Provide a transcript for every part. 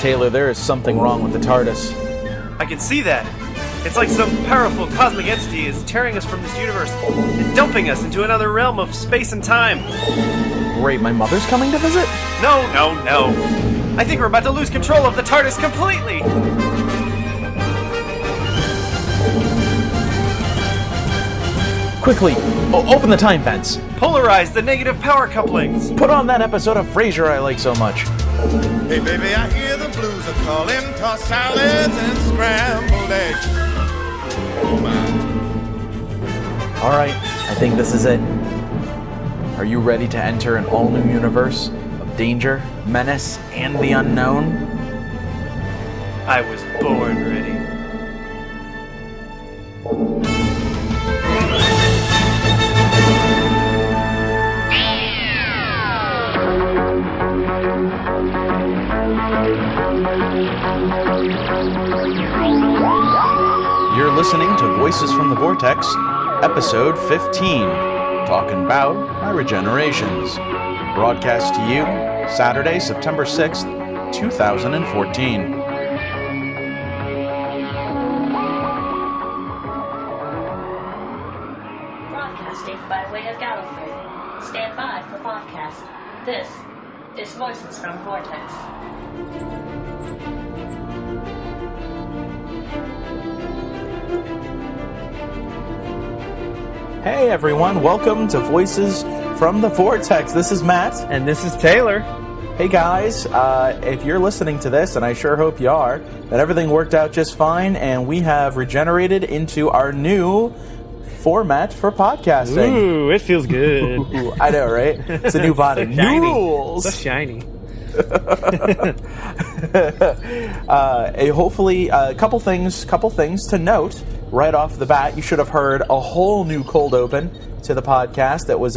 Taylor, there is something wrong with the TARDIS. I can see that. It's like some powerful cosmic entity is tearing us from this universe and dumping us into another realm of space and time. Great, my mother's coming to visit? No. I think we're about to lose control of the TARDIS completely. Quickly, open the time vents. Polarize the negative power couplings. Put on that episode of Frasier I like so much. Hey baby, I hear the blues are calling. Toss salads and scrambled eggs. Oh my. Alright, I think this is it. Are you ready to enter an all-new universe of danger, menace, and the unknown? I was born ready. You're listening to Voices from the Vortex, episode 15, Talkin Bout by Regenerations. Broadcast to you, Saturday, September 6th, 2014. Broadcasting by way of Gallifrey. Stand by for podcast. This is Voices from Vortex. Hey everyone, welcome to Voices from the Vortex. This is Matt. And this is Taylor. Hey guys, if you're listening to this, and I sure hope you are, that everything worked out just fine, and we have regenerated into our new format for podcasting. Ooh, it feels good. Ooh, I know, right? It's a new body. So New shiny. rules. So shiny. Hopefully, a couple things to note right off the bat. You should have heard a whole new cold open to the podcast. That was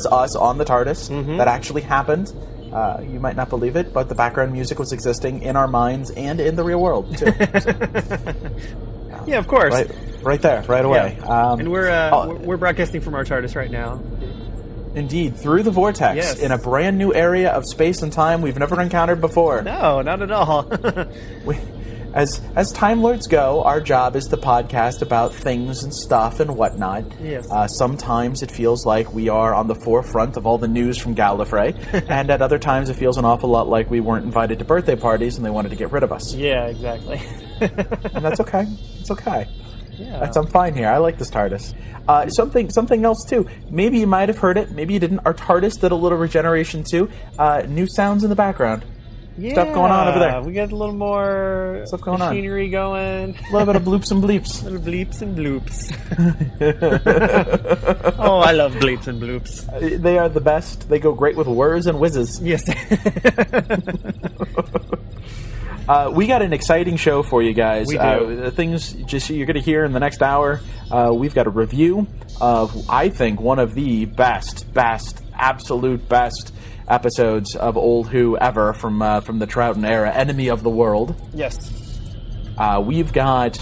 us on the TARDIS. Mm-hmm. That actually happened. You might not believe it, but the background music was existing in our minds and in the real world too. Yeah, of course. Right there, right away. Yeah. And we're broadcasting from our TARDIS right now. Indeed, through the Vortex, yes. In a brand new area of space and time we've never encountered before. No, not at all. As Time Lords go, our job is to podcast about things and stuff and whatnot. Yes. Sometimes it feels like we are on the forefront of all the news from Gallifrey, and at other times it feels an awful lot like we weren't invited to birthday parties and they wanted to get rid of us. Yeah, exactly. And that's okay. It's okay. Yeah. I'm fine here. I like this TARDIS. Something else too. Maybe you might have heard it. Maybe you didn't. Our TARDIS did a little regeneration too. New sounds in the background. Yeah, stuff going on over there. We got a little more stuff going machinery going. A little bit of bloops and bleeps. Little bleeps and bloops. Oh, I love bleeps and bloops. They are the best. They go great with whirs and whizzes. Yes. We got an exciting show for you guys. We do. The things you're going to hear in the next hour. We've got a review of, I think, one of the absolute best episodes of Old Who ever from the Troughton era, Enemy of the World. Yes. We've got,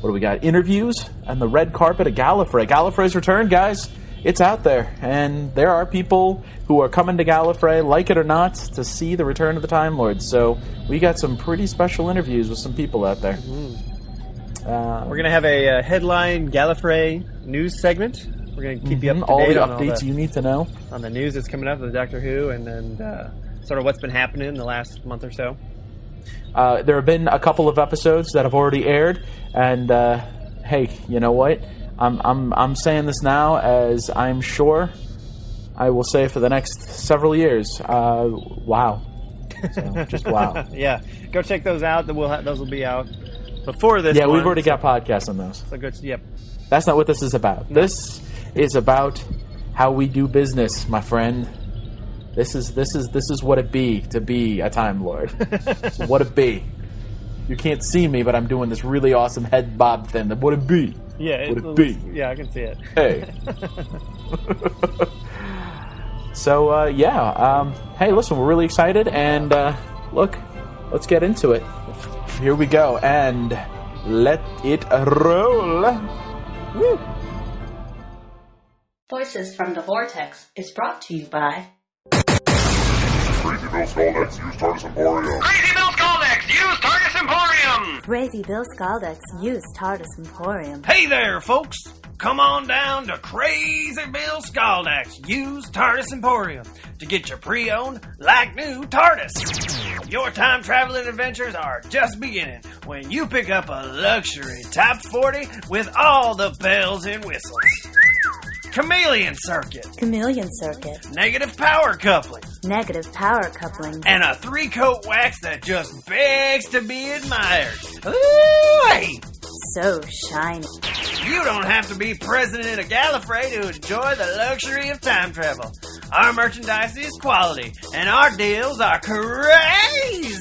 what do we got? Interviews and the red carpet at Gallifrey. Gallifrey's return, guys. It's out there, and there are people who are coming to Gallifrey, like it or not, to see the return of the Time Lords. So we got some pretty special interviews with some people out there. Mm-hmm. We're going to have a headline Gallifrey news segment. We're going to keep you up to date all the on updates you need to know on the news that's coming up with Doctor Who, and then sort of what's been happening in the last month or so. There have been a couple of episodes that have already aired, and hey, you know what? I'm saying this now, as I'm sure I will say for the next several years. Wow. So, just wow. Yeah, go check those out. Those will be out before this. Yeah, one, we've already got podcasts on those. So good. Yep. That's not what this is about. No. This is about how we do business, my friend. This is what it be to be a Time Lord. So what it be. You can't see me, but I'm doing this really awesome head bob thing. What it be. Yeah, what it be. Yeah, I can see it. Hey. So, hey, listen, we're really excited, and look, let's get into it. Here we go, and let it roll. Woo. Voices from the Vortex is brought to you by Crazy Bill Skaldak, use TARDIS Emporium. Crazy Bill Skaldak, use TARDIS Emporium! Krazy Bill Skaldak's used TARDIS Emporium. Hey there, folks! Come on down to Krazy Bill Skaldak's used TARDIS Emporium to get your pre-owned, like new TARDIS. Your time-traveling adventures are just beginning when you pick up a luxury top 40 with all the bells and whistles. Chameleon Circuit. Chameleon Circuit. Negative power coupling. Negative power coupling. And a 3-coat wax that just begs to be admired. Ooh-wee! So shiny. You don't have to be president of Gallifrey to enjoy the luxury of time travel. Our merchandise is quality, and our deals are crazy!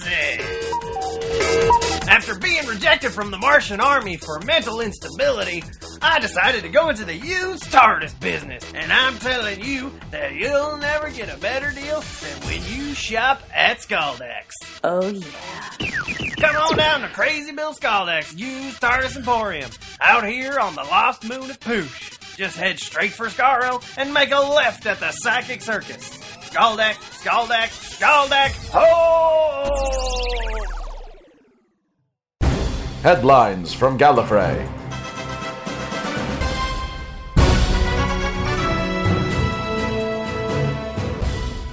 After being rejected from the Martian army for mental instability, I decided to go into the used TARDIS business. And I'm telling you that you'll never get a better deal than when you shop at Skaldak's. Oh yeah. Come on down to Krazy Bill Skaldak's used TARDIS Emporium, out here on the lost moon of Poosh. Just head straight for Skaro and make a left at the Psychic Circus. Skaldak, Skaldak, Skaldak, ho! Headlines from Gallifrey.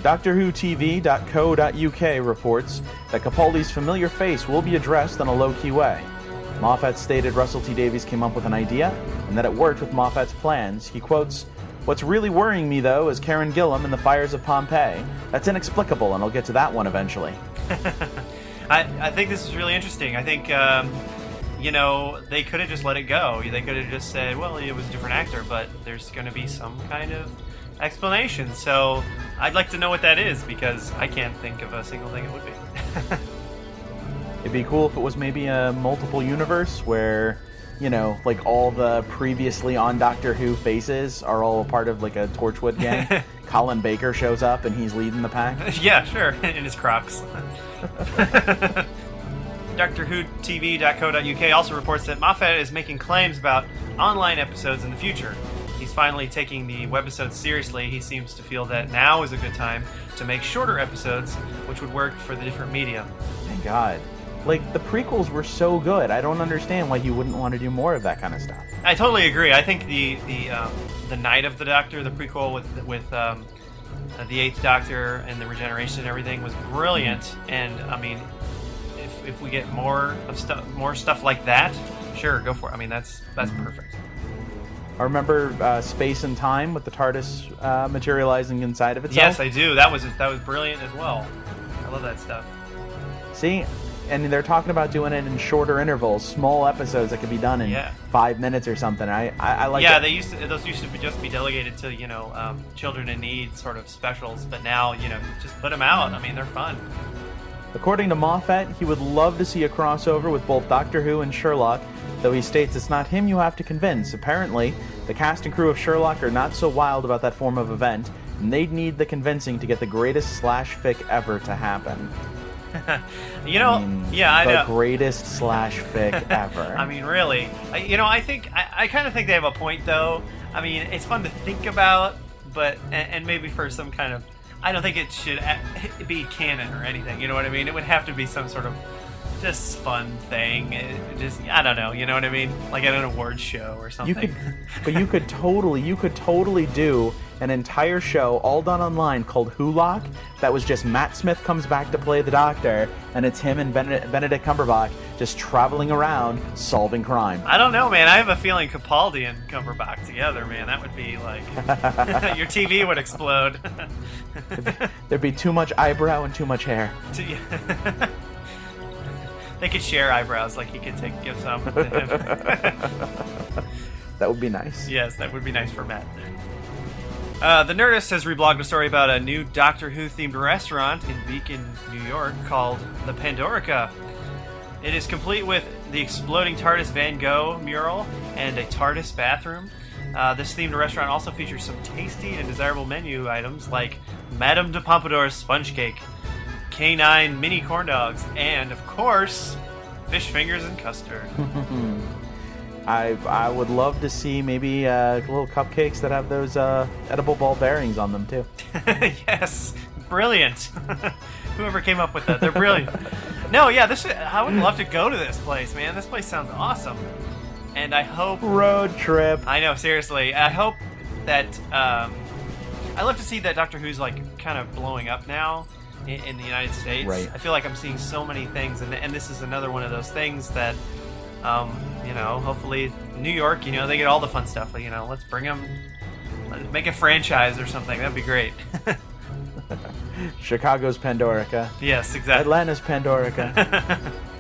DoctorWhoTV.co.uk reports that Capaldi's familiar face will be addressed in a low-key way. Moffat stated Russell T Davies came up with an idea and that it worked with Moffat's plans. He quotes, "What's really worrying me, though, is Karen Gillan and the fires of Pompeii. That's inexplicable, and I'll get to that one eventually." I think this is really interesting. I think, they could have just let it go. They could have just said, well, it was a different actor, but there's going to be some kind of explanation. So I'd like to know what that is, because I can't think of a single thing it would be. It'd be cool if it was maybe a multiple universe where, like all the previously on Doctor Who faces are all a part of like a Torchwood gang. Colin Baker shows up and he's leading the pack. Yeah, sure, in his Crocs. DoctorWhoTV.co.uk also reports that Moffat is making claims about online episodes in the future. He's finally taking the webisodes seriously. He seems to feel that now is a good time to make shorter episodes, which would work for the different medium. Thank God. Like, the prequels were so good. I don't understand why you wouldn't want to do more of that kind of stuff. I totally agree. I think the Night of the Doctor, the prequel with the Eighth Doctor and the Regeneration and everything was brilliant. Mm-hmm. And I mean, if we get more stuff like that, sure, go for it. I mean, that's perfect. I remember Space and Time with the TARDIS materializing inside of itself. Yes, I do. That was brilliant as well. I love that stuff. See, and they're talking about doing it in shorter intervals, small episodes that could be done in 5 minutes or something. I like. Yeah, those used to just be delegated to children in need sort of specials, but now just put them out. I mean, they're fun. According to Moffat, he would love to see a crossover with both Doctor Who and Sherlock, though he states it's not him you have to convince. Apparently, the cast and crew of Sherlock are not so wild about that form of event, and they'd need the convincing to get the greatest slash-fic ever to happen. I know. The greatest slash-fic ever. I mean, really. I kind of think they have a point, though. I mean, it's fun to think about, but and maybe for some kind of... I don't think it should be canon or anything, you know what I mean? It would have to be some sort of just fun thing. I don't know, you know what I mean? Like at an awards show or something. You could totally do an entire show all done online called Wholock that was just Matt Smith comes back to play the Doctor, and it's him and Benedict Cumberbatch just traveling around solving crime. I don't know, man. I have a feeling Capaldi and Cumberbatch together, man. That would be like... your TV would explode. There'd be too much eyebrow and too much hair. They could share eyebrows, like he could give some to him. That would be nice. Yes, that would be nice for Matt. The Nerdist has reblogged a story about a new Doctor Who-themed restaurant in Beacon, New York, called the Pandorica. It is complete with the exploding TARDIS Van Gogh mural and a TARDIS bathroom. This themed restaurant also features some tasty and desirable menu items like Madame de Pompadour's sponge cake, K9 mini corn dogs, and, of course, fish fingers and custard. I would love to see maybe little cupcakes that have those edible ball bearings on them, too. Yes, brilliant. Whoever came up with that, they're brilliant. No, yeah, I would love to go to this place, man. This place sounds awesome. And I hope... Road trip. I know, seriously. I hope that... I love to see that Doctor Who's, like, kind of blowing up now in the United States. Right. I feel like I'm seeing so many things, and this is another one of those things that, hopefully New York, they get all the fun stuff. Let's bring them... Let's make a franchise or something. That'd be great. Chicago's Pandorica. Yes, exactly. Atlanta's Pandorica.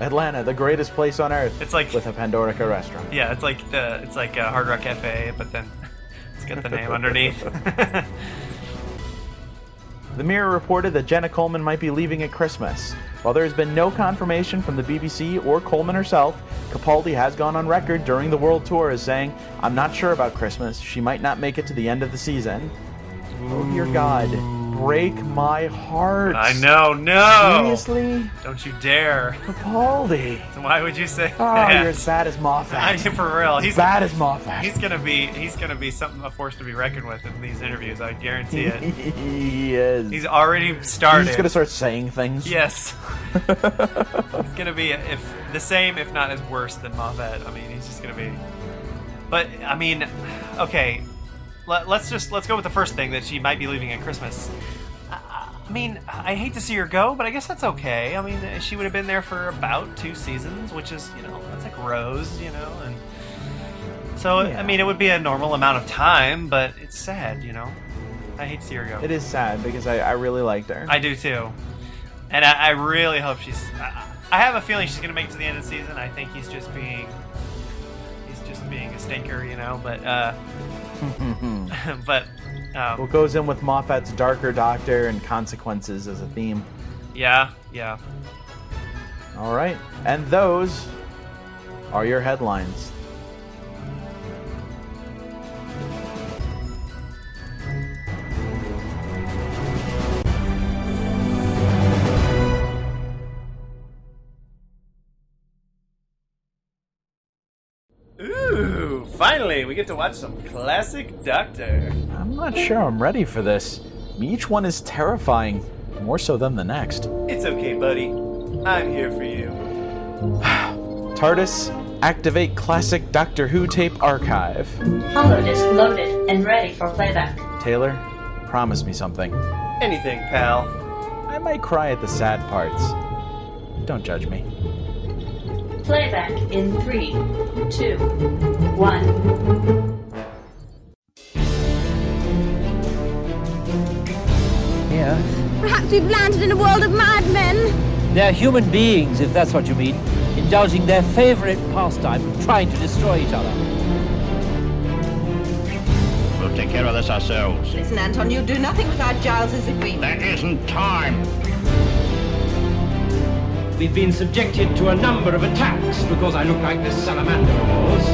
Atlanta, the greatest place on earth. It's like with a Pandorica restaurant. Yeah, it's like a Hard Rock Cafe, but then it's got the name underneath. The Mirror reported that Jenna Coleman might be leaving at Christmas. While there has been no confirmation from the BBC or Coleman herself, Capaldi has gone on record during the world tour as saying, "I'm not sure about Christmas. She might not make it to the end of the season." Oh dear God. Break my heart. I know, no! Seriously? Don't you dare. Capaldi. So why would you say Oh, that? you're as bad as Moffat. For real. He's bad as Moffat. He's gonna be something, a force to be reckoned with in these interviews, I guarantee it. He is. He's already started. He's gonna start saying things. Yes. He's gonna be if not as worse than Moffat. I mean, he's just gonna be. But I mean, okay. Let's go with the first thing, that she might be leaving at Christmas. I mean, I hate to see her go, but I guess that's okay. I mean, she would have been there for about 2 seasons, which is, that's like Rose, and so Yeah. I mean, it would be a normal amount of time, but it's sad, I hate to see her go. It is sad because I really liked her. I do too, and I really hope she's. I have a feeling she's going to make it to the end of the season. I think he's just being a stinker, but. But what goes in with Moffat's darker Doctor and consequences as a theme. Yeah. All right, and those are your headlines. Ooh, finally, we get to watch some classic Doctor. I'm not sure I'm ready for this. Each one is terrifying, more so than the next. It's okay, buddy. I'm here for you. TARDIS, activate classic Doctor Who tape archive. Holodisc loaded and ready for playback. Taylor, promise me something. Anything, pal. I might cry at the sad parts. Don't judge me. Playback in 3, 2, 1. Yeah. Perhaps we've landed in a world of madmen. They're human beings, if that's what you mean, indulging their favorite pastime of trying to destroy each other. We'll take care of this ourselves. Listen, Anton, you do nothing without Giles's agreement. There isn't time. We've been subjected to a number of attacks because I look like this salamander of yours.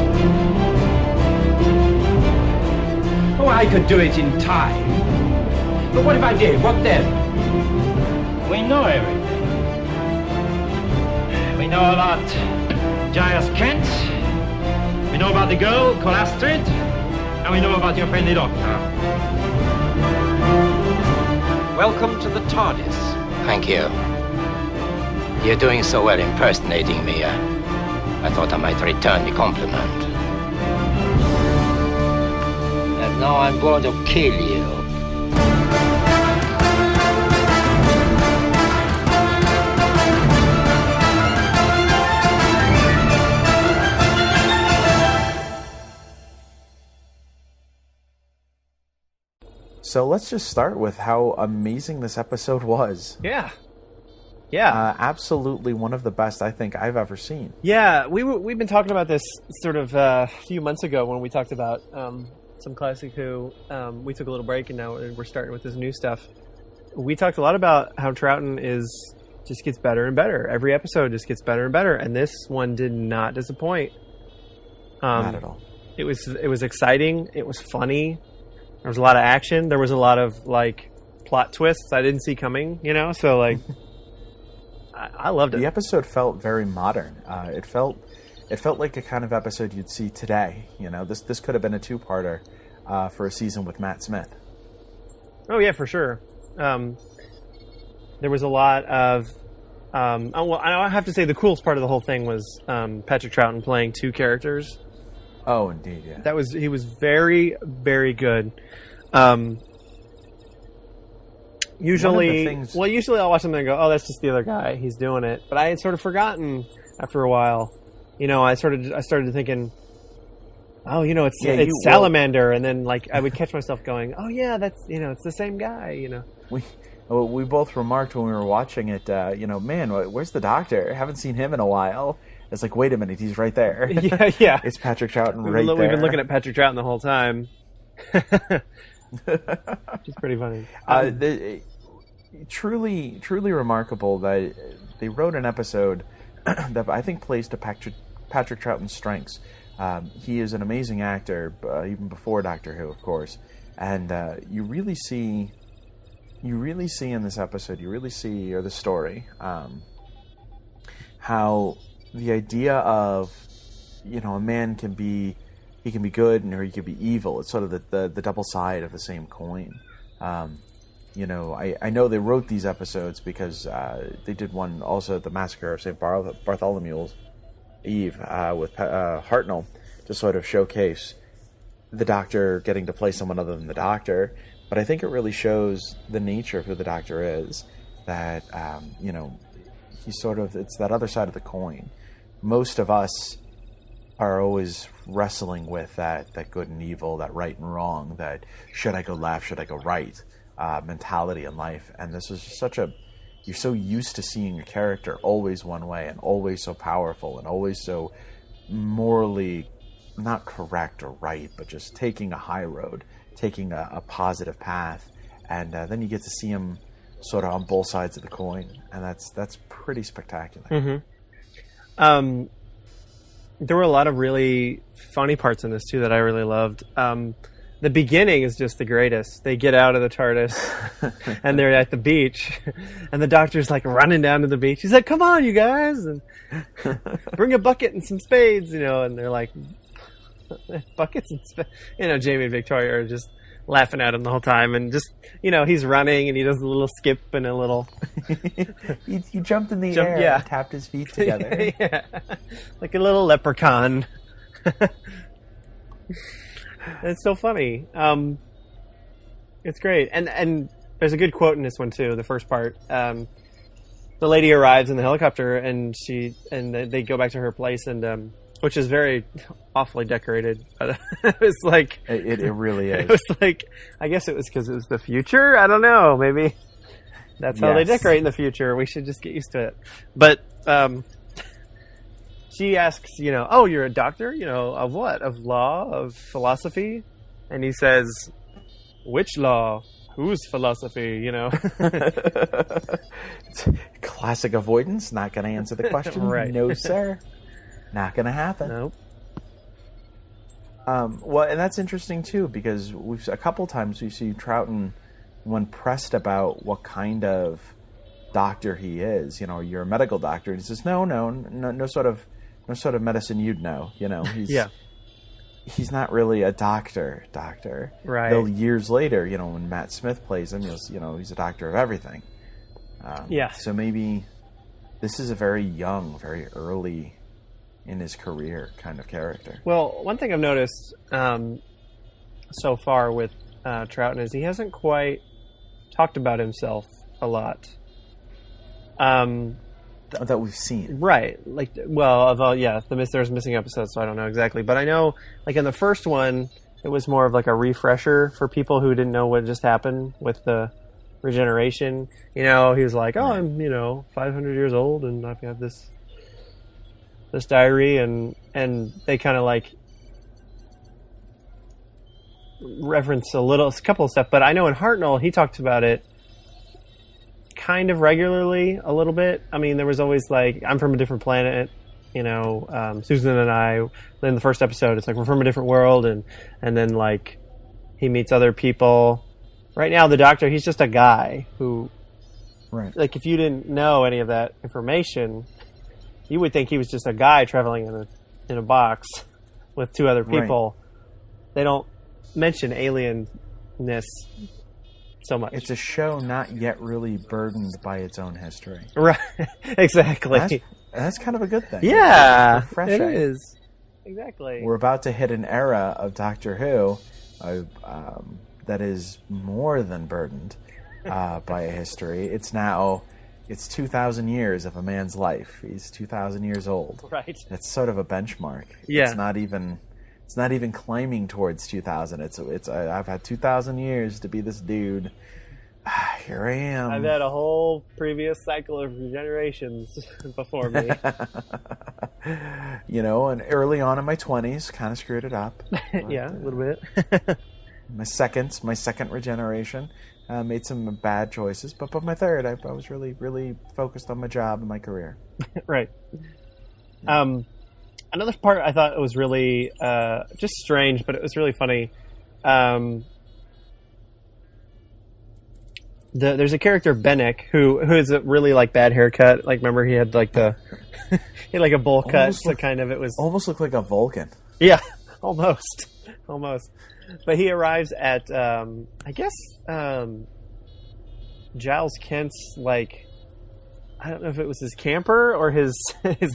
Oh, I could do it in time. But what if I did? What then? We know everything. We know about Giles Kent. We know about the girl called Astrid. And we know about your friendly doctor. Welcome to the TARDIS. Thank you. You're doing so well impersonating me. I thought I might return the compliment. And now I'm going to kill you. So let's just start with how amazing this episode was. Yeah. Absolutely one of the best I think I've ever seen. Yeah, we've been talking about this sort of a few months ago when we talked about some classic Who. We took a little break and now we're starting with this new stuff. We talked a lot about how Troughton just gets better and better. Every episode just gets better and better, and this one did not disappoint. Not at all. It was exciting. It was funny. There was a lot of action. There was a lot of plot twists I didn't see coming. So I loved it. The episode felt very modern. It felt like a kind of episode you'd see today. This could have been a 2-parter for a season with Matt Smith. Oh yeah, for sure. There was a lot of Well, I have to say the coolest part of the whole thing was Patrick Troughton playing two characters. Oh, indeed, yeah. He was very, very good. Usually I'll watch something and go, oh, that's just the other guy. He's doing it. But I had sort of forgotten after a while. I started thinking, oh, it's Salamander, and then I would catch myself going, oh yeah, that's it's the same guy. We both remarked when we were watching it, man, where's the Doctor? I haven't seen him in a while. It's like, wait a minute, he's right there. Yeah. It's Patrick Troughton right there. We've been looking at Patrick Troughton the whole time. Which is pretty funny. Truly remarkable that they wrote an episode that I think plays to Patrick Troughton's strengths. He is an amazing actor, even before Doctor Who, of course. And you really see in this episode, or the story, how the idea of, a man can be good or he can be evil. It's sort of the double side of the same coin. I know they wrote these episodes because they did one also at the Massacre of St. Bartholomew's Eve with Hartnell to sort of showcase the Doctor getting to play someone other than the Doctor. But I think it really shows the nature of who the Doctor is, that, he's sort of, it's that other side of the coin. Most of us are always wrestling with that good and evil, that right and wrong, that should I go left, should I go right mentality in life. And this is just you're so used to seeing a character always one way and always so powerful and always so morally not correct or right, but just taking a high road, taking a positive path. And then you get to see him sort of on both sides of the coin. And that's pretty spectacular. Mm-hmm. There were a lot of really funny parts in this too that I really loved. The beginning is just the greatest. They get out of the TARDIS and they're at the beach, and the Doctor's running down to the beach. He's like, "Come on, you guys, and bring a bucket and some spades," and they're like, "Buckets and spades." Jamie and Victoria are just laughing at him the whole time, and just he's running and he does a little skip and a little. he jumped in the air and tapped his feet together. Yeah, like a little leprechaun. It's so funny. It's great, and there's a good quote in this one too. The first part, the lady arrives in the helicopter, and they go back to her place, and which is very awfully decorated. It was like it really is. It was like, I guess it was because it was the future. I don't know. Maybe that's how they decorate in the future. We should just get used to it. But she asks, oh, you're a doctor? Of what? Of law? Of philosophy? And he says, which law? Whose philosophy? Classic avoidance. Not going to answer the question. Right. No, sir. Not going to happen. Nope. Well, and that's interesting too, because a couple times we see Troughton, when pressed about what kind of doctor he is, you're a medical doctor, and he says, no sort of medicine you'd know. He's not really a doctor. Right. Though years later, when Matt Smith plays him, he's a doctor of everything. So maybe this is a very young, very early in his career kind of character. Well, one thing I've noticed so far with Troughton is he hasn't quite talked about himself a lot. That we've seen. Right. There's missing episodes, so I don't know exactly. But I know, in the first one, it was more of a refresher for people who didn't know what just happened with the regeneration. He was like, oh, I'm, 500 years old, and I've got this diary, and they kind of reference a couple of stuff. But I know in Hartnell, he talked about it kind of regularly a little bit. I mean, there was always I'm from a different planet, Susan and I, in the first episode, it's we're from a different world, and then he meets other people. Right now, the Doctor, he's just a guy who, right. If you didn't know any of that information, you would think he was just a guy traveling in a box with two other people. Right. They don't mention alienness so much. It's a show not yet really burdened by its own history. Right. Exactly. That's kind of a good thing. Yeah, it's refreshing. it is. Exactly. We're about to hit an era of Doctor Who that is more than burdened by a history. It's 2,000 years of a man's life. He's 2,000 years old. Right. It's sort of a benchmark. Yeah. It's not even climbing towards 2,000. I've had 2,000 years to be this dude. Here I am. I've had a whole previous cycle of regenerations before me. And early on in my 20s, kind of screwed it up. Yeah, a little bit. my second regeneration, made some bad choices, but my third, I was really, really focused on my job and my career. Right. Another part I thought it was really just strange, but it was really funny. There's a character, Bennick, who has a really bad haircut. Remember he had he had a bowl cut, so kind of it was almost looked like a Vulcan. Yeah, almost. But he arrives at I guess Giles Kent's I don't know if it was his camper or his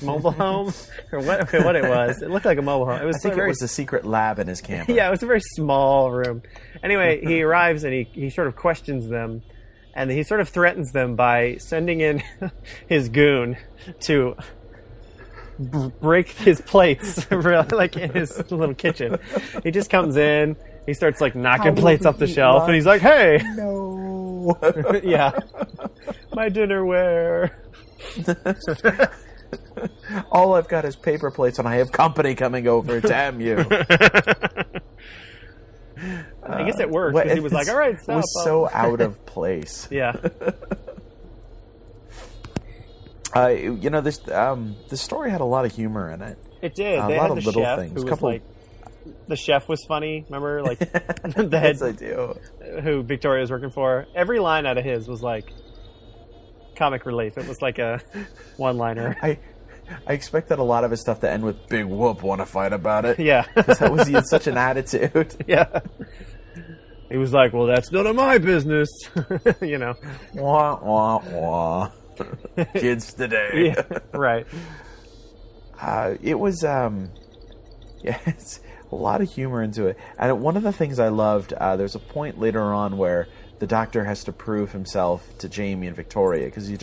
mobile home or what it was. It looked like a mobile home. I think it was a secret lab in his camper. Yeah, it was a very small room. Anyway, he arrives and he sort of questions them, and he sort of threatens them by sending in his goon to break his plates in his little kitchen. He just comes in, he starts knocking plates off the shelf, and he's like, "Hey, no, yeah, my dinnerware." All I've got is paper plates, and I have company coming over. Damn you! I guess it worked because he was like, "All right, stop." It was so out of place. Yeah. This story had a lot of humor in it. It did. A They lot had of the little chef things. who was the chef was funny. Remember, the head Yes, I do. Who Victoria was working for. Every line out of his was comic relief. It was a one-liner. I expected a lot of his stuff to end with "Big whoop, want to fight about it?" Yeah, because he had such an attitude. Yeah, he was like, "Well, that's none of my business," Wah wah wah. Kids today. Yeah, right. It was it's a lot of humor into it. And one of the things I loved, there's a point later on where the Doctor has to prove himself to Jamie and Victoria, because he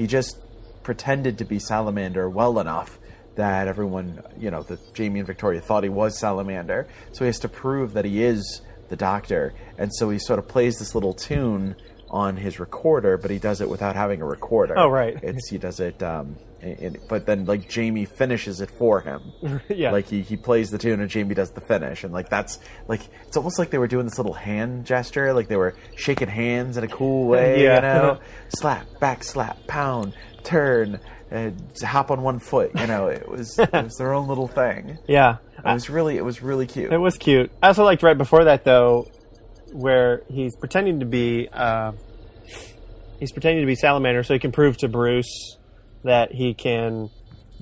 just pretended to be Salamander well enough that everyone, that Jamie and Victoria thought he was Salamander. So he has to prove that he is the Doctor. And so he sort of plays this little tune on his recorder, but he does it without having a recorder. Oh, right. He does it, but then Jamie finishes it for him. Yeah. He plays the tune and Jamie does the finish, and that's it's almost like they were doing this little hand gesture, they were shaking hands in a cool way. Yeah. Slap, back slap, pound, turn, hop on one foot. It was their own little thing. Yeah. It was really cute. It was cute. I also liked right before that though, where he's pretending to be Salamander, so he can prove to Bruce that he can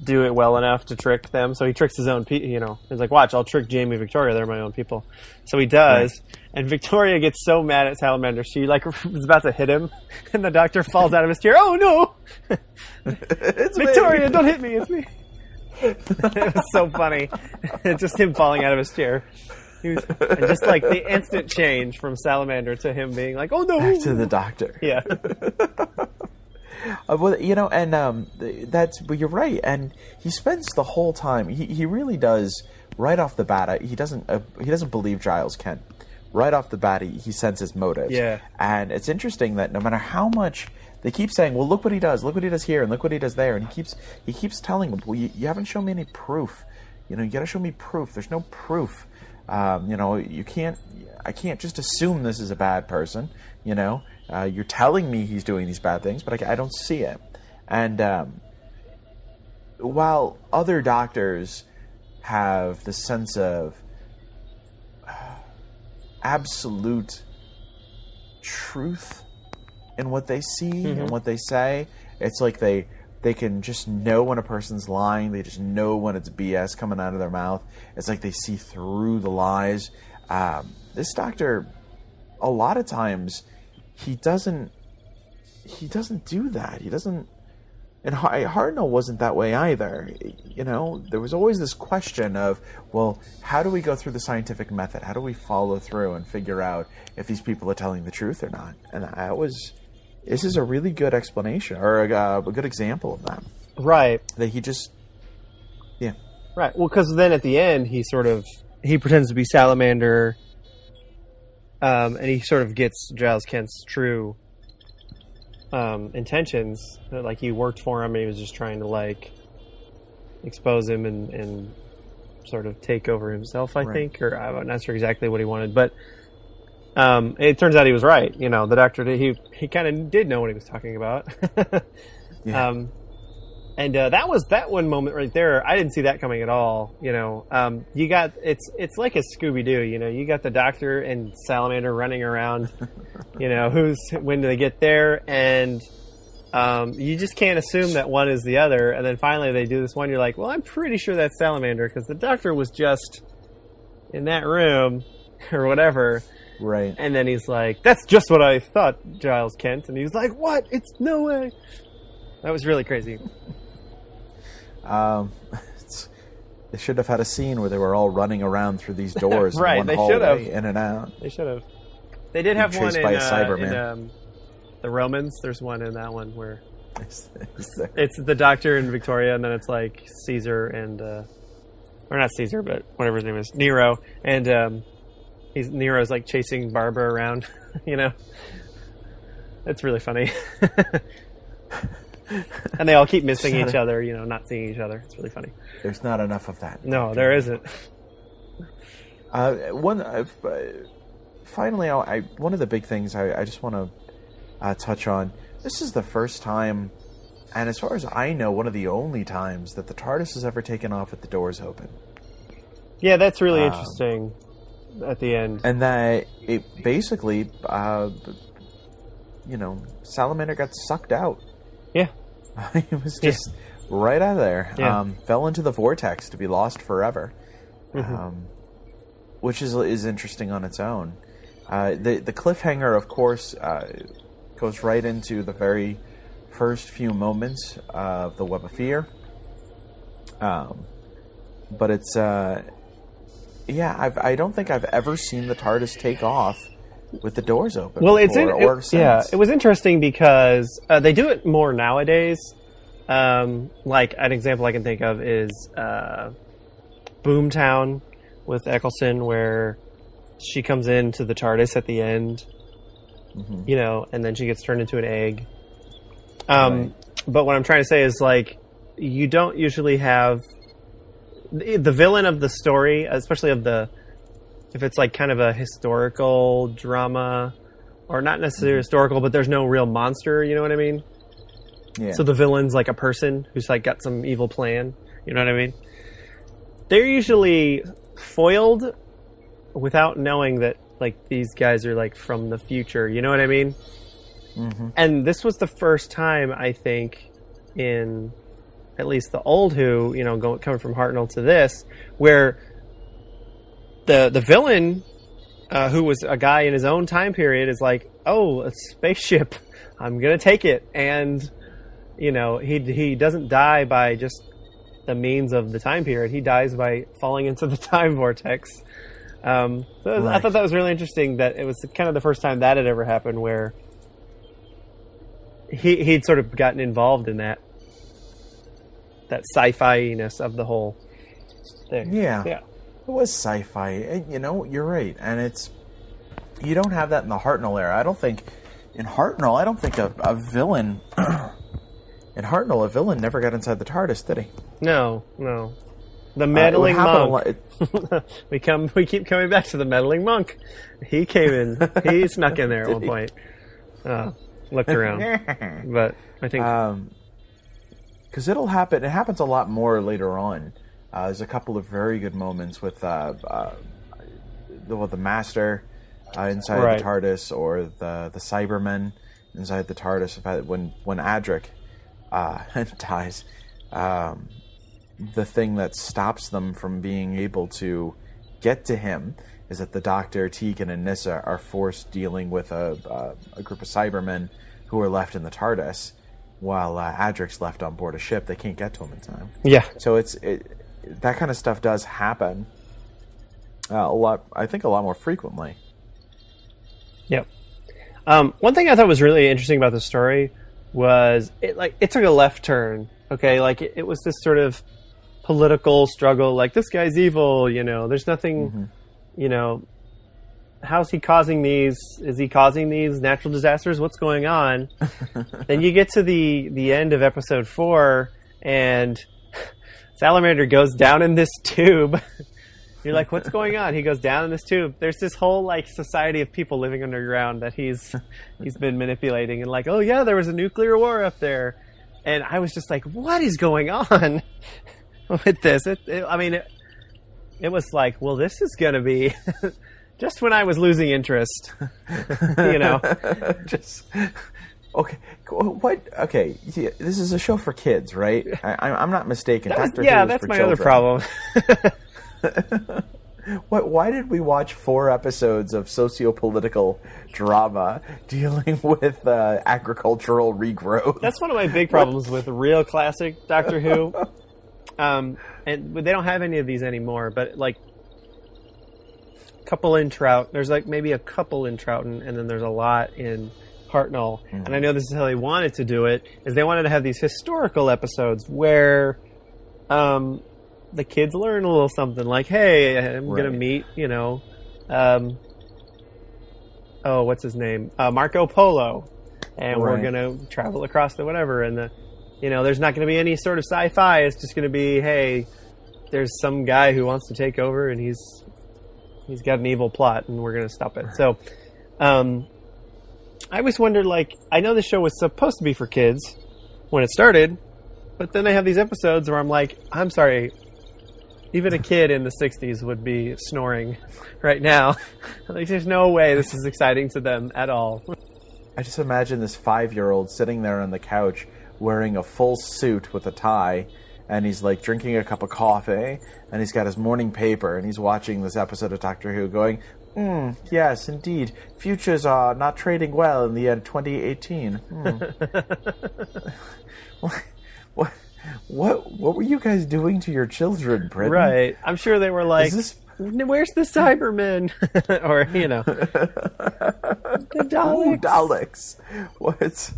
do it well enough to trick them. So he tricks his own people. He's like, "Watch, I'll trick Jamie and Victoria. They're my own people." So he does, right. And Victoria gets so mad at Salamander, she is about to hit him, and the Doctor falls out of his chair. "Oh no, it's Victoria, me. Don't hit me! It's me." It was so funny. Just him falling out of his chair. And just the instant change from Salamander to him being like, "Oh no!" Back to the Doctor. Yeah. But you're right, and he spends the whole time. He really does right off the bat. He doesn't believe Giles Kent. Right off the bat, he senses motives. Yeah. And it's interesting that no matter how much they keep saying, "Well, look what he does here, and look what he does there," and he keeps telling them, "Well, you haven't shown me any proof. You got to show me proof. There's no proof. You can't. I can't just assume this is a bad person. You're telling me he's doing these bad things, but I don't see it." And while other doctors have the sense of absolute truth in what they see and what they say, it's like they can just know when a person's lying. They just know when it's BS coming out of their mouth. It's like they see through the lies. This Doctor, a lot of times, he doesn't do that. He doesn't. And Hartnell wasn't that way either. You know, there was always this question of, well, how do we go through the scientific method? How do we follow through and figure out if these people are telling the truth or not? And this is a really good explanation, or a good example of that. Right. That he just, yeah. Right. Well, because then at the end, he pretends to be Salamander, and he sort of gets Giles Kent's true intentions. Like, he worked for him, and he was just trying to, like, expose him and sort of take over himself, I think. Or I'm not sure exactly what he wanted, but it turns out he was right. You know, the doctor, he kind of did know what he was talking about. Yeah. And that one moment right there, I didn't see that coming at all. You know, you got it's like a Scooby-Doo. You know, you got the Doctor and Salamander running around. You know, when do they get there? And you just can't assume that one is the other. And then finally they do this one. You're like, well, I'm pretty sure that's Salamander because the Doctor was just in that room or whatever. Right. And then he's like, that's just what I thought, Giles Kent. And he's like, what? It's no way. That was really crazy. They should have had a scene where they were all running around through these doors, right? in one They hallway, should have. In and out. They should have. They did have one by a Cyberman. in the Romans. There's one in that one where it's the Doctor and Victoria, and then it's like Caesar and or not Caesar, but whatever his name is, Nero, and Nero's like chasing Barbara around. You know, it's really funny. And they all keep missing each other, you know, not seeing each other. It's really funny. There's not enough of that. No, there isn't. Finally, one of the big things I just want to touch on. This is the first time, and as far as I know, one of the only times that the TARDIS has ever taken off with the doors open. Yeah, that's really interesting at the end. And that it basically, Salamander got sucked out. Yeah. He was just right out of there. Yeah. Fell into the vortex to be lost forever, which is interesting on its own. The cliffhanger, of course, goes right into the very first few moments of the Web of Fear. But it's, I don't think I've ever seen the TARDIS take off with the doors open. Well, it was interesting because they do it more nowadays. Like an example I can think of is Boomtown with Eccleston, where she comes into the TARDIS at the end, you know, and then she gets turned into an egg. Right. But what I'm trying to say is, like, you don't usually have the villain of the story, especially if it's like kind of a historical drama, or not necessarily historical, but there's no real monster, you know what I mean? Yeah. So the villain's like a person who's like got some evil plan, you know what I mean? They're usually foiled without knowing that, like, these guys are like from the future, you know what I mean? And this was the first time, I think, in at least the old Who, you know, coming from Hartnell to this, where the villain, who was a guy in his own time period, is like, oh, a spaceship, I'm gonna take it. And, you know, he doesn't die by just the means of the time period. He dies by falling into the time vortex. I thought that was really interesting, that it was kind of the first time that had ever happened, where he'd sort of gotten involved in that sci-fi-ness of the whole thing. Yeah. It was sci-fi. You know, you're right. And you don't have that in the Hartnell era. I don't think a villain in Hartnell, a villain never got inside the TARDIS, did he? No. The meddling monk. We keep coming back to the meddling monk. He came in. He snuck in there at one point. Looked around. But I think because it'll happen. It happens a lot more later on. There's a couple of very good moments with the Master inside the TARDIS, or the Cybermen inside the TARDIS. When Adric dies, the thing that stops them from being able to get to him is that the Doctor, Tegan, and Nyssa are forced dealing with a group of Cybermen who are left in the TARDIS, while Adric's left on board a ship. They can't get to him in time. Yeah. So that kind of stuff does happen a lot. I think a lot more frequently. Yep. One thing I thought was really interesting about the story was it took a left turn. Okay, like it was this sort of political struggle. Like, this guy's evil. There's nothing. How's he causing these? Is he causing these natural disasters? What's going on? Then you get to the end of episode 4, and Salamander goes down in this tube. You're like, what's going on? He goes down in this tube. There's this whole society of people living underground that he's been manipulating, and oh yeah, there was a nuclear war up there, and I was just like, what is going on with this? It was like, well, this is gonna be. Just when I was losing interest, Just okay. What? Okay, this is a show for kids, right? I'm not mistaken. That's my other problem. Why did we watch 4 episodes of socio-political drama dealing with agricultural regrowth? That's one of my big problems with real classic Doctor Who. And they don't have any of these anymore, but couple in Trout. There's maybe a couple in Troughton, and then there's a lot in Hartnell. Mm-hmm. And I know this is how they wanted to do it, is they wanted to have these historical episodes where the kids learn a little something, like, hey, I'm going to meet, what's his name? Marco Polo. And we're going to travel across the whatever. And there's not going to be any sort of sci-fi. It's just going to be, hey, there's some guy who wants to take over, and he's got an evil plot, and we're going to stop it. So, I always wondered, I know the show was supposed to be for kids when it started, but then they have these episodes where I'm like, I'm sorry, even a kid in the 60s would be snoring right now. There's no way this is exciting to them at all. I just imagine this 5-year-old sitting there on the couch wearing a full suit with a tie, and he's drinking a cup of coffee, and he's got his morning paper, and he's watching this episode of Doctor Who going, yes, indeed, futures are not trading well in the year 2018. What were you guys doing to your children, Britain? Right. I'm sure they were like, where's the Cybermen? Or, the Daleks. Ooh, Daleks. What?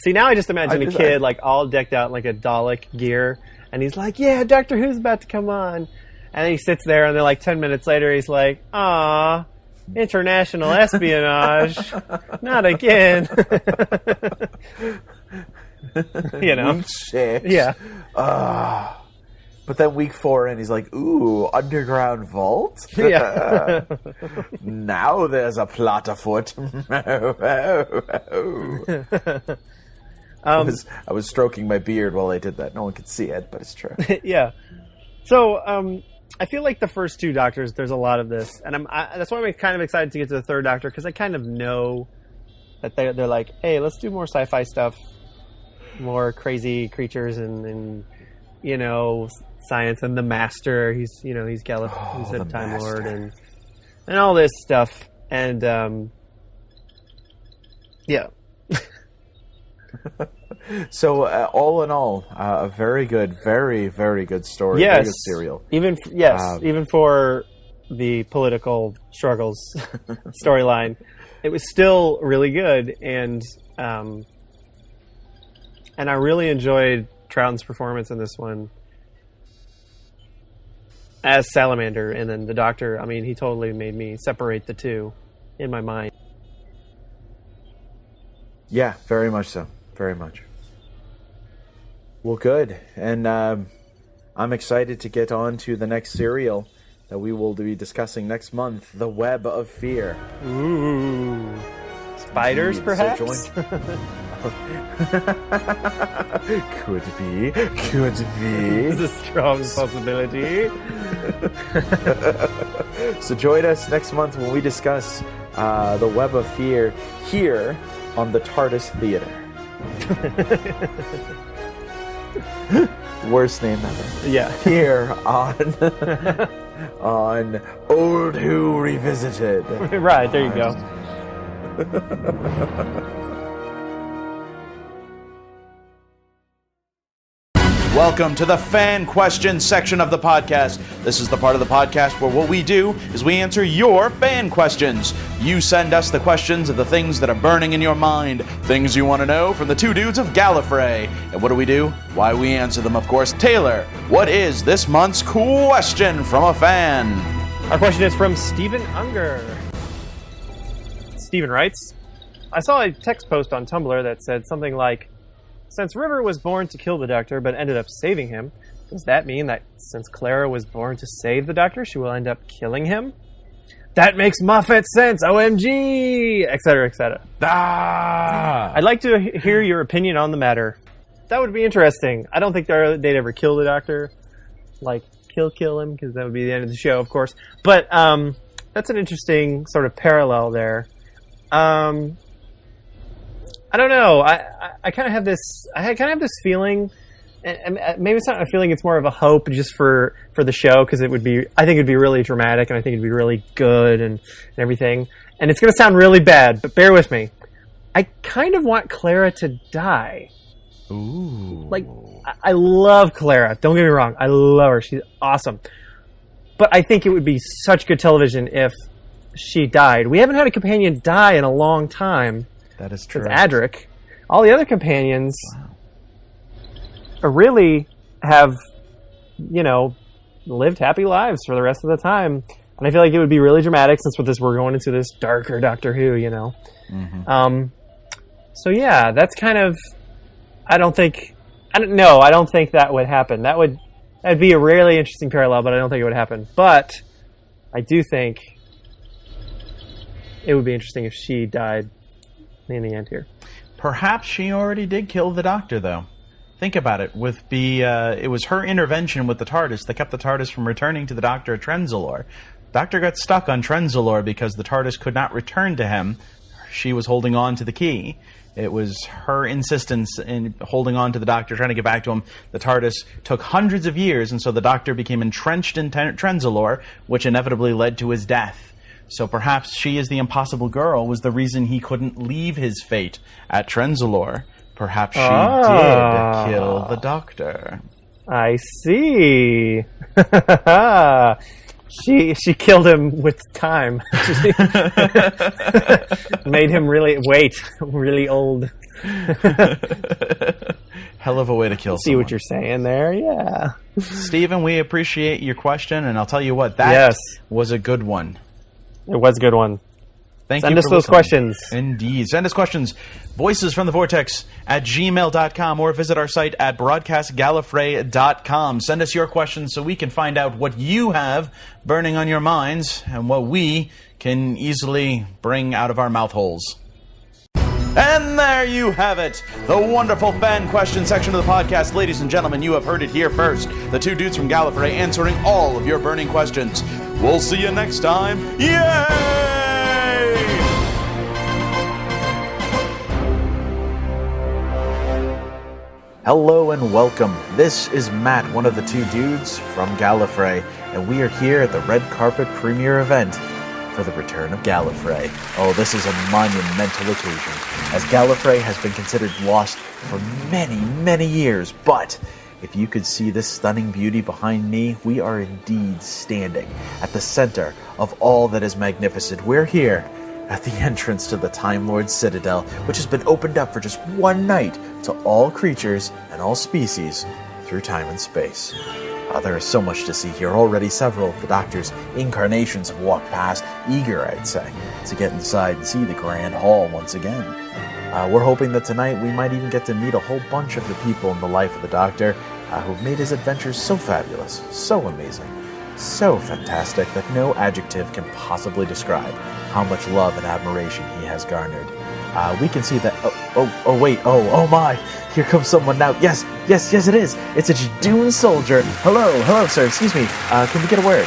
See, now I just imagine a kid, all decked out in, a Dalek gear, and he's like, yeah, Doctor Who's about to come on. And then he sits there, and then 10 minutes later, he's like, aw, international espionage. Not again. Shit. Yeah. But then week 4, and he's like, ooh, underground vault? Yeah. Now there's a plot afoot. I was stroking my beard while I did that. No one could see it, but it's true. Yeah. So, I feel like the first 2 Doctors, there's a lot of this. And that's why I'm kind of excited to get to the 3rd Doctor, because I kind of know that they're like, hey, let's do more sci-fi stuff, more crazy creatures and science, and the Master. He's Gallifrey, he's a Time Lord, and all this stuff. And, yeah. So, all in all, a very good, very, very good story. Yes. Very good serial. Even for the political struggles storyline, it was still really good, and I really enjoyed Troughton's performance in this one as Salamander, and then the Doctor. I mean, he totally made me separate the two in my mind. Yeah, very much so. Very much. Well, good. And I'm excited to get on to the next serial that we will be discussing next month, The Web of Fear. Ooh. Spiders, perhaps? So Could be. It's a strong possibility. So join us next month when we discuss The Web of Fear here on the TARDIS Theater. Worst name ever. Yeah. Here on on Old Who Revisited. Right, there you go. Welcome to the fan questions section of the podcast. This is the part of the podcast where what we do is we answer your fan questions. You send us the questions of the things that are burning in your mind, things you want to know from the two dudes of Gallifrey. And what do? Why, we answer them, of course. Taylor, what is this month's question from a fan? Our question is from Stephen Unger. Stephen writes, I saw a text post on Tumblr that said something like, since River was born to kill the Doctor but ended up saving him, does that mean that since Clara was born to save the Doctor, she will end up killing him? That makes Moffat sense, OMG! Etc., etc. I'd like to hear your opinion on the matter. That would be interesting. I don't think they'd ever kill the Doctor. Like, kill him, because that would be the end of the show, of course. But that's an interesting sort of parallel there. I don't know. I kind of have this. I kind of have this feeling, and maybe it's not a feeling. It's more of a hope, just for the show, because it would be. I think it'd be really dramatic, and I think it'd be really good, and everything. And it's going to sound really bad, but bear with me. I kind of want Clara to die. Ooh. Like, I love Clara. Don't get me wrong. I love her. She's awesome. But I think it would be such good television if she died. We haven't had a companion die in a long time. That is true. It's Adric. All the other companions really have, lived happy lives for the rest of the time. And I feel like it would be really dramatic since we're going into this darker Doctor Who, Mm-hmm. So yeah, that's kind of, I don't think that would happen. That'd be a really interesting parallel, but I don't think it would happen. But I do think it would be interesting if she died in the end here. Perhaps she already did kill the Doctor, though. Think about it. It was her intervention with the TARDIS that kept the TARDIS from returning to the Doctor at Trenzalore. Doctor got stuck on Trenzalore because the TARDIS could not return to him. She was holding on to the key. It was her insistence in holding on to the Doctor, trying to get back to him. The TARDIS took hundreds of years, and so the Doctor became entrenched in Trenzalore, which inevitably led to his death. So perhaps she, as the impossible girl, was the reason he couldn't leave his fate at Trenzalore. Perhaps she did kill the Doctor. I see. She killed him with time. Made him really old. Hell of a way to kill someone. See what you're saying there, yeah. Stephen, we appreciate your question, and I'll tell you what, that was a good one. It was a good one. Send us those questions. Indeed. Send us questions. Voices from the Vortex at gmail.com or visit our site at broadcastgallifrey.com. Send us your questions so we can find out what you have burning on your minds and what we can easily bring out of our mouth holes. And there you have it, the wonderful fan question section of the podcast. Ladies and gentlemen, you have heard it here first. The two dudes from Gallifrey answering all of your burning questions. We'll see you next time. Yay! Hello and welcome. This is Matt, one of the two dudes from Gallifrey, and we are here at the Red Carpet premiere event for the return of Gallifrey. Oh, this is a monumental occasion, as Gallifrey has been considered lost for many, many years, but if you could see this stunning beauty behind me, we are indeed standing at the center of all that is magnificent. We're here at the entrance to the Time Lord's Citadel, which has been opened up for just one night to all creatures and all species through time and space. There is so much to see here. Already several of the Doctor's incarnations have walked past, eager, I'd say, to get inside and see the Grand Hall once again. We're hoping that tonight we might even get to meet a whole bunch of the people in the life of the Doctor who've made his adventures so fabulous, so amazing, so fantastic that no adjective can possibly describe how much love and admiration he has garnered. We can see that... Oh my! Here comes someone now. Yes, it is. It's a Judoon soldier. Hello, sir. Excuse me. Can we get a word?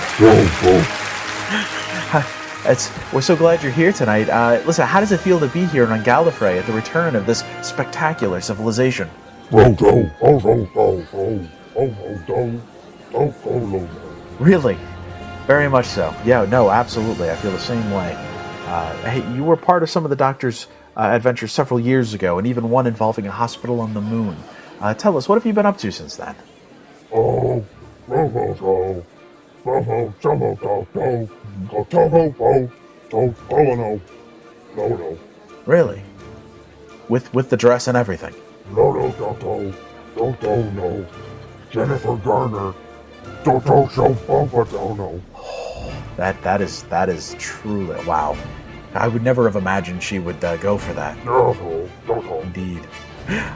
We're so glad you're here tonight. Listen, how does it feel to be here on Gallifrey at the return of this spectacular civilization? Really? Very much so. Yeah, no, absolutely. I feel the same way. Hey, you were part of some of the Doctor's adventures several years ago, and even one involving a hospital on the moon. Tell us, what have you been up to since then? Really? With the dress and everything? No. Jennifer Garner. No. That is truly wow. I would never have imagined she would go for that. No. Indeed.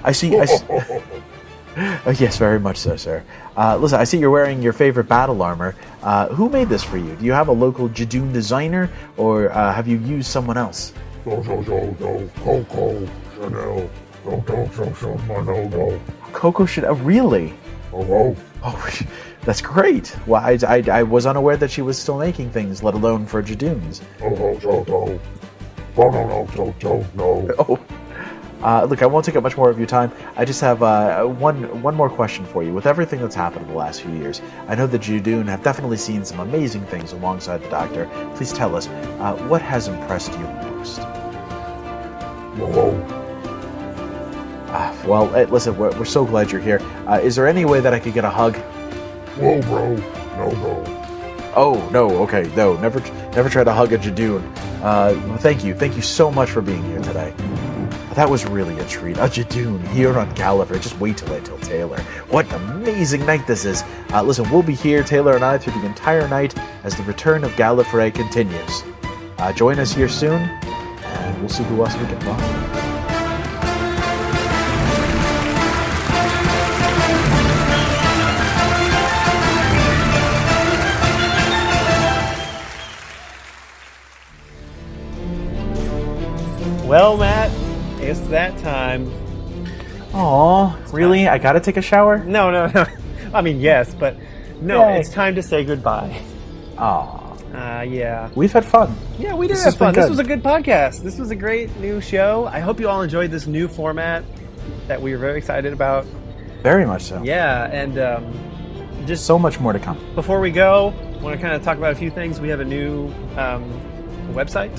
I see. Yes, very much so, sir. Listen, I see you're wearing your favorite battle armor. Who made this for you? Do you have a local Judoon designer, or have you used someone else? Coco Chanel, really? Oh, that's great. Well, I was unaware that she was still making things, let alone for Judoons. Look, I won't take up much more of your time. I just have one more question for you. With everything that's happened in the last few years, I know that Judoon have definitely seen some amazing things alongside the Doctor. Please tell us, what has impressed you most? Well, listen, we're so glad you're here. Is there any way that I could get a hug? Whoa, bro. No. Oh, no, okay, no, never try to hug a Judoon. Thank you so much for being here today. That was really a treat. A Judoon here on Gallifrey. Just wait till I tell Taylor what an amazing night this is. Listen, we'll be here, Taylor and I, through the entire night as the return of Gallifrey continues. Join us here soon, and we'll see who else we can find. Well, Matt, it's that time. Aw, really? I gotta take a shower? No. I mean, yes, but no, Yay. It's time to say goodbye. Aw. Yeah. We've had fun. Yeah, we did This have has been fun. This good. was a good podcast. This was a great new show. I hope you all enjoyed this new format that we were very excited about. Very much so. Yeah, and just so much more to come. Before we go, I want to kind of talk about a few things. We have a new website.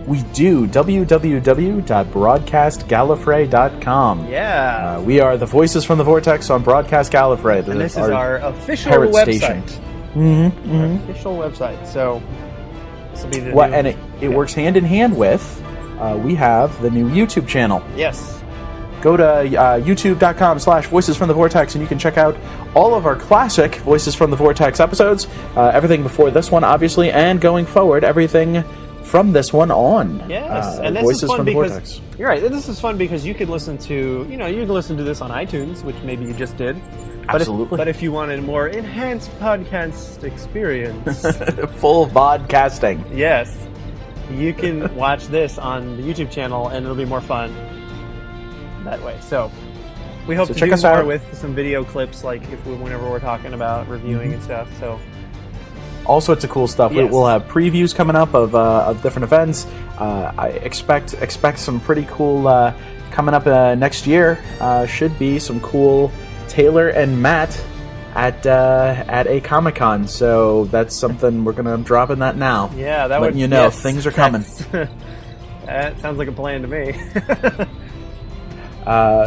We do. www.broadcastgallifrey.com. Yeah. We are the voices from the Vortex on Broadcast Gallifrey. And this is our official parrot website. Station. Our official website. So this will be the Well, new... and it works hand in hand with, we have the new YouTube channel. Yes. Go to youtube.com/Voices from the Vortex, and you can check out all of our classic Voices from the Vortex episodes. Everything before this one, obviously, and going forward, everything from this one on. Yes, and this Voices is fun from the because Vortex. you're right. This is fun because you could listen to, you can listen to this on iTunes, which maybe you just did. Absolutely. But if you wanted a more enhanced podcast experience, full vodcasting, yes, you can watch this on the YouTube channel, and it'll be more fun that way. So we hope to check do us more out. with some video clips, like whenever we're talking about reviewing and stuff. So. All sorts of cool stuff. Yes. We'll have previews coming up of different events. I expect some pretty cool coming up next year. Should be some cool Taylor and Matt at a Comic-Con. So that's something we're gonna drop in that now. Yeah, that letting would. you know Yes, things are coming. That sounds like a plan to me.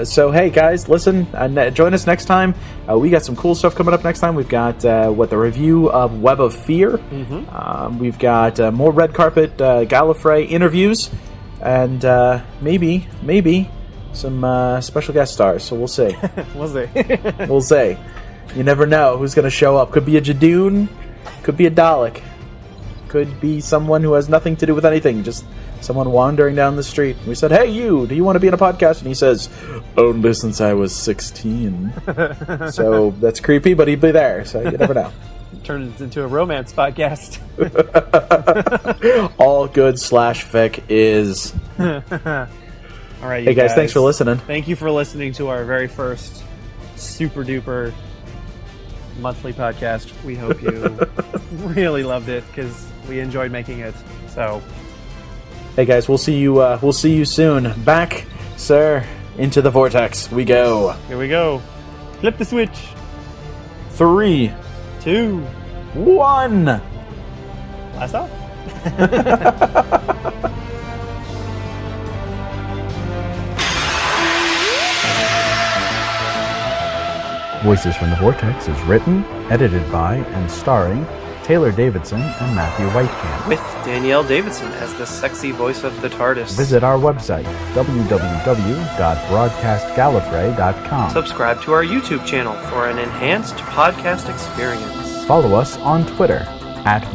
So hey guys, listen and join us next time. We got some cool stuff coming up next time. We've got the review of Web of Fear. We've got more red carpet Gallifrey interviews, and maybe some special guest stars. So we'll see. We'll see. We'll see. You never know who's going to show up. Could be a Judoon, could be a Dalek, could be someone who has nothing to do with anything. Just someone wandering down the street. We said, "Hey, you, do you want to be in a podcast?" And he says, "Only since I was 16." So that's creepy, but he'd be there. So you never know. Turn it into a romance podcast. All good /fic is. All right, Hey guys, thanks for listening. Thank you for listening to our very first super duper monthly podcast. We hope you really loved it because we enjoyed making it. So. Hey guys, we'll see you soon. Back, sir, Into the Vortex we go. Here we go. Flip the switch. 3, 2, 1. Blast off. Voices from the Vortex is written, edited by, and starring Taylor Davidson and Matthew Whitecamp. With Danielle Davidson as the sexy voice of the TARDIS. Visit our website, www.broadcastgallifrey.com. Subscribe to our YouTube channel for an enhanced podcast experience. Follow us on Twitter,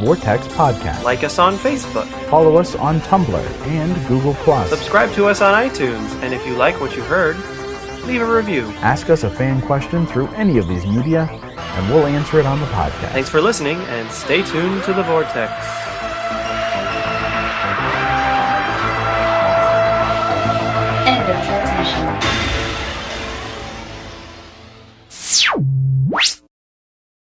@Vortex Podcast. Like us on Facebook. Follow us on Tumblr and Google+. Subscribe to us on iTunes, and if you like what you heard, leave a review. Ask us a fan question through any of these media, and we'll answer it on the podcast. Thanks for listening, and stay tuned to the Vortex.